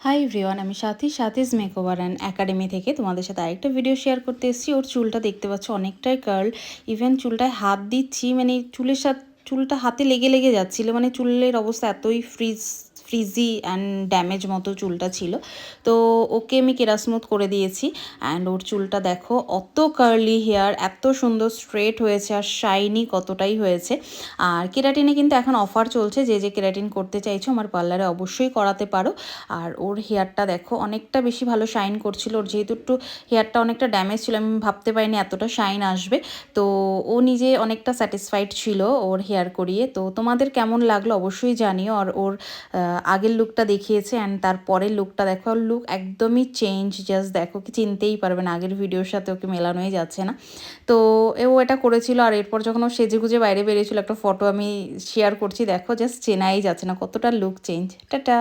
Hi everyone, আমি সাথীস makeover and academy থেকে তোমাদের সাথে আরেকটা ভিডিও শেয়ার করতে এসেছি। ওর চুলটা দেখতে পাচ্ছ অনেকটাই কার্ল, ইভেন চুলটায় হাত দিচ্ছি মানে চুলের সাথে চুলটা হাতে লেগে লেগে যাচ্ছিলো, মানে চুলের অবস্থা এতই ফ্রিজি অ্যান্ড ড্যামেজ মতো চুলটা ছিল। তো ওকে আমি কেরাসমুথ করে দিয়েছি অ্যান্ড ওর চুলটা দেখো অত কার্লি হেয়ার, এত সুন্দর স্ট্রেট হয়েছে আর শাইনি কতটাই হয়েছে। আর কেরাটিনে কিন্তু এখন অফার চলছে, যে যে কেরাটিন করতে চাইছো আমার পার্লারে অবশ্যই করাতে পারো। আর ওর হেয়ারটা দেখো অনেকটা বেশি ভালো শাইন করছিল। ওর যেহেতু একটু হেয়ারটা অনেকটা ড্যামেজ ছিল, আমি ভাবতে পারিনি এতটা শাইন আসবে। তো ও নিজে অনেকটা স্যাটিসফাইড ছিল ওর হেয়ার করিয়ে। তো তোমাদের কেমন লাগলো অবশ্যই জানিও। আর ওর আগের লুকটা দেখিয়েছে অ্যান্ড তার পরের লুকটা দেখো, ওর লুক একদমই চেঞ্জ। জাস্ট দেখো, কি চিনতেই পারবে না, আগের ভিডিওর সাথে ওকে মেলানোই যাচ্ছে না। তো ও এটা করেছিল। আর এরপর যখন ও সেজেগুজে বাইরে বেরিয়েছিল, একটা ফটো আমি শেয়ার করছি, দেখো জাস্ট চেনাই যাচ্ছে না, কতটা লুক চেঞ্জ। টাটা।